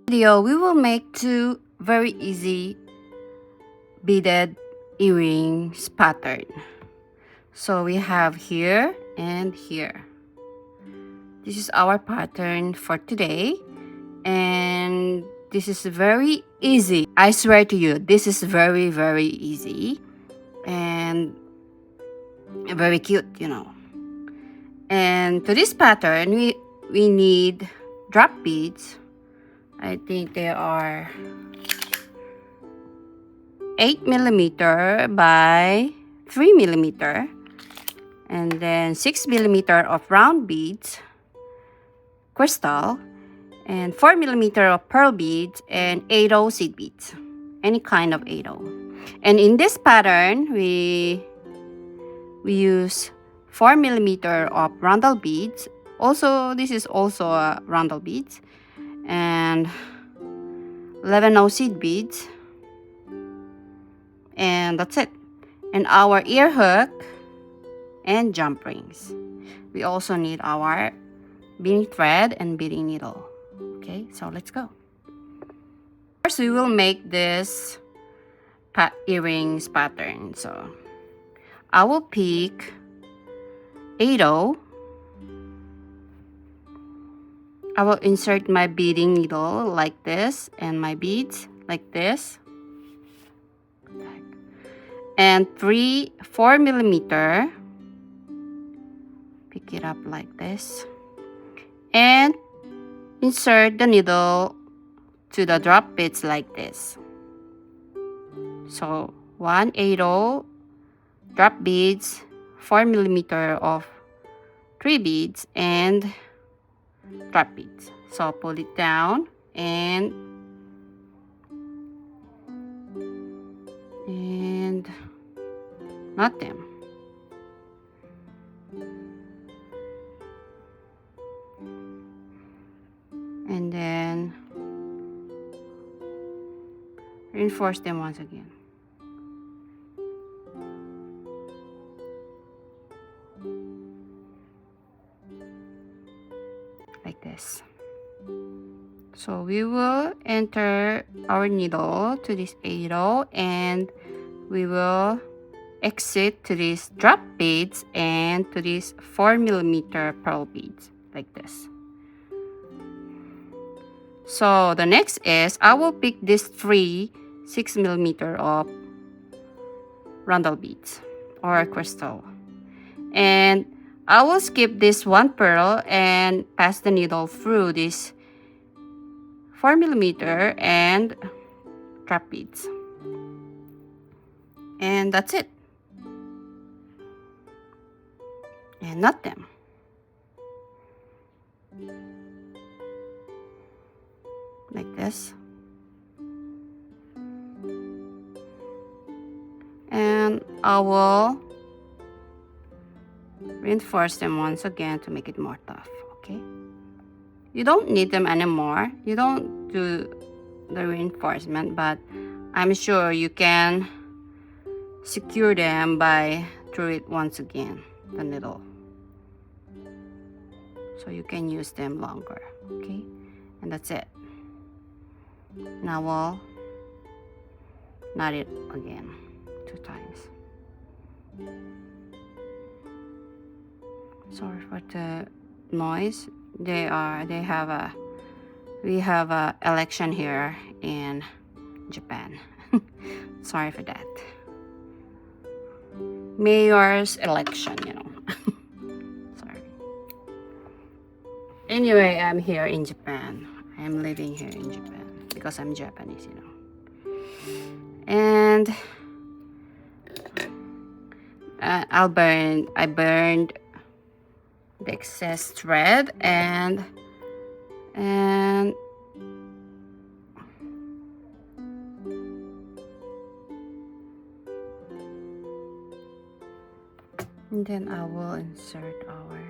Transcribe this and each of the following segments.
Video, we will make two very easy beaded earrings pattern. So we have here and here. This is our pattern for today, and this is very easy. I swear to you, this is very, very easy and very cute, you know. And to this pattern, we need drop beads. I think they are 8mm by 3mm, and then 6mm of round beads, crystal, and 4mm of pearl beads, and 8/0 seed beads, any kind of 8/0. And in this pattern, we use 4mm of roundel beads. Also, this is also a roundel beads, and 11/0 seed beads, and that's it. And our ear hook and jump rings. We also need our beading thread and beading needle. Okay, so let's go. First, we will make this earrings pattern. So I will pick 8/0. I will insert my beading needle like this and my beads like this. And 4mm, pick it up like this, and insert the needle to the drop beads like this. So 1/8 drop beads, 4mm of 3 beads, and drop beads. So pull it down and knot them. And then reinforce them once again. Like this. So we will enter our needle to this 8/0, and we will exit to these drop beads and to these 4mm pearl beads like this. So the next is I will pick these 3 6mm of roundel beads or crystal, and I will skip this one pearl and pass the needle through this 4mm and drop beads, and that's it. And knot them. Like this. And I will reinforce them once again to make it more tough, okay? You don't need them anymore. You don't do the reinforcement, but I'm sure you can secure them by through it once again, the needle. So you can use them longer, okay? And that's it. Now we'll knot it again 2 times. Sorry for the noise. We have a election here in Japan. Sorry for that. Mayor's election, you know. Sorry. Anyway, I'm here in Japan. I'm living here in Japan because I'm Japanese, you know. And I burned the excess thread, and then I will insert our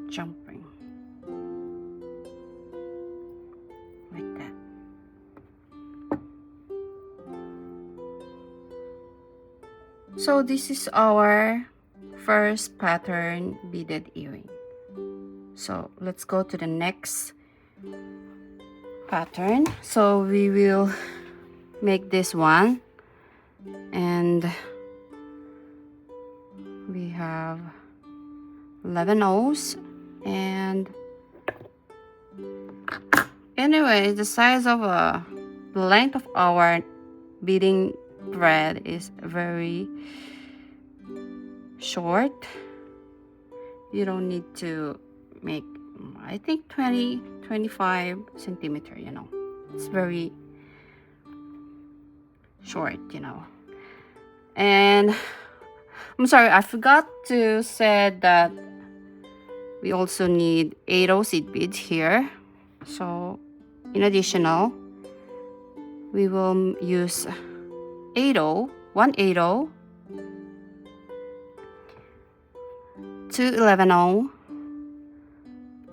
jump ring like that. So this is our first pattern beaded earring. So let's go to the next pattern. So we will make this one, and we have 11 O's, and anyway, the size of the length of our beading thread is very short. You don't need to make, I think 25 centimeter, you know. It's very short, you know. And I'm sorry, I forgot to say that we also need 8 seed beads here. So in additional, we will use 1 8 2 11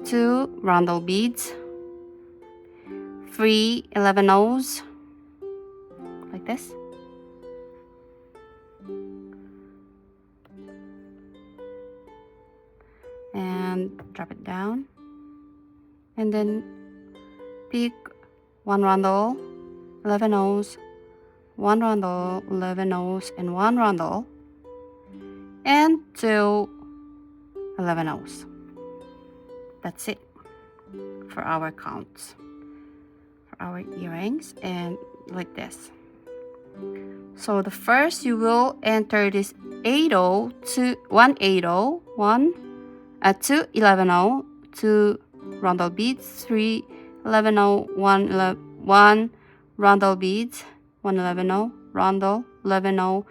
2 roundel beads, 3 11 O's, like this. And drop it down, and then pick 1 roundel, 11 O's, 1 roundel, 11 O's, and 1 roundel, and 2 11 O's. That's it for our counts, for our earrings, and like this. So the first you will enter this 8 to 1 8 1 2 11 2 roundel beads, 3 11 1 roundel beads, 1 11 roundel, 11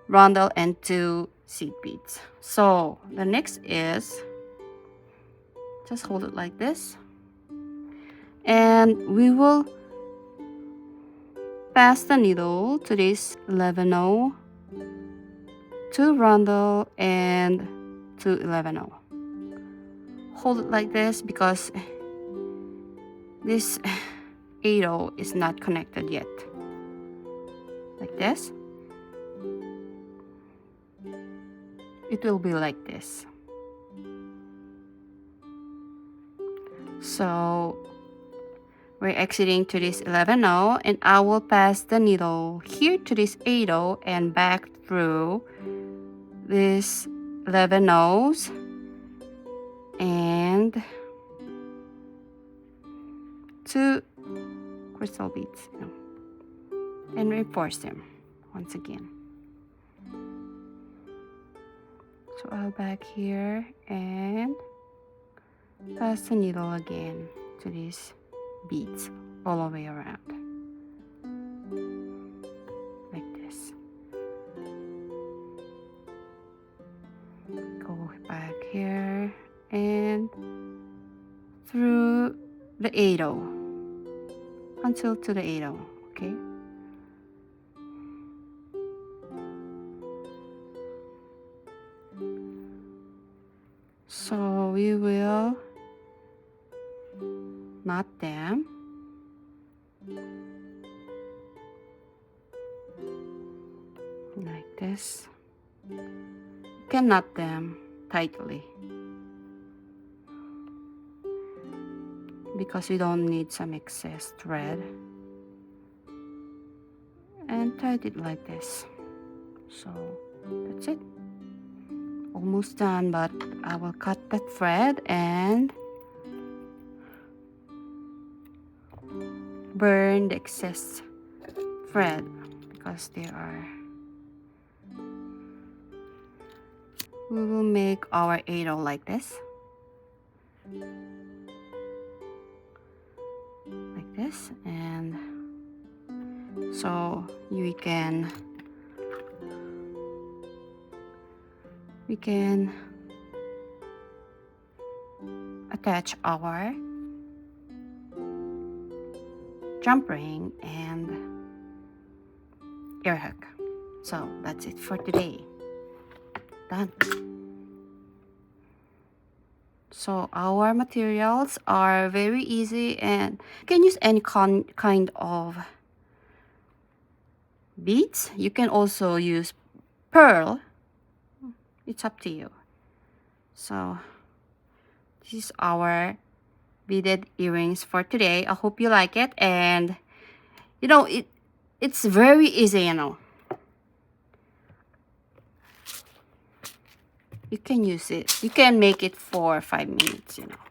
roundel, and 2 seed beads. So the next is just hold it like this, and we will pass the needle to this 11 2 roundel and 2 11. Hold it like this because this 8 is not connected yet. Like this. It will be like this. So we're exiting to this 11 and I will pass the needle here to this 8 and back through this 11 and 2 crystal beads, and reinforce them once again. So I'll back here and pass the needle again to these beads all the way around, like this. Go back here and through the 8 until to the 8, okay? So we will knot them like this. You can knot them tightly because we don't need some excess thread, and tight it like this. So that's it, almost done, but I will cut the thread and burn the excess thread because they are. We will make our 8 like this, and so we can attach our jump ring and ear hook. So that's it for today. Done. So our materials are very easy, and you can use any kind of beads. You can also use pearl It's up to you. So this is our beaded earrings for today. I hope you like it, and you know it's very easy, you know. You can use it. You can make it for 5 minutes, you know.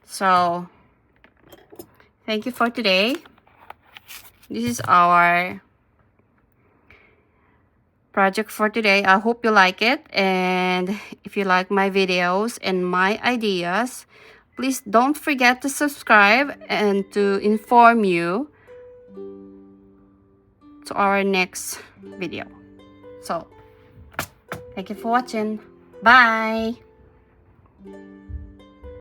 So thank you for today. This is our project for today. I hope you like it, and if you like my videos and my ideas, please don't forget to subscribe and to inform you to our next video. So thank you for watching. Bye.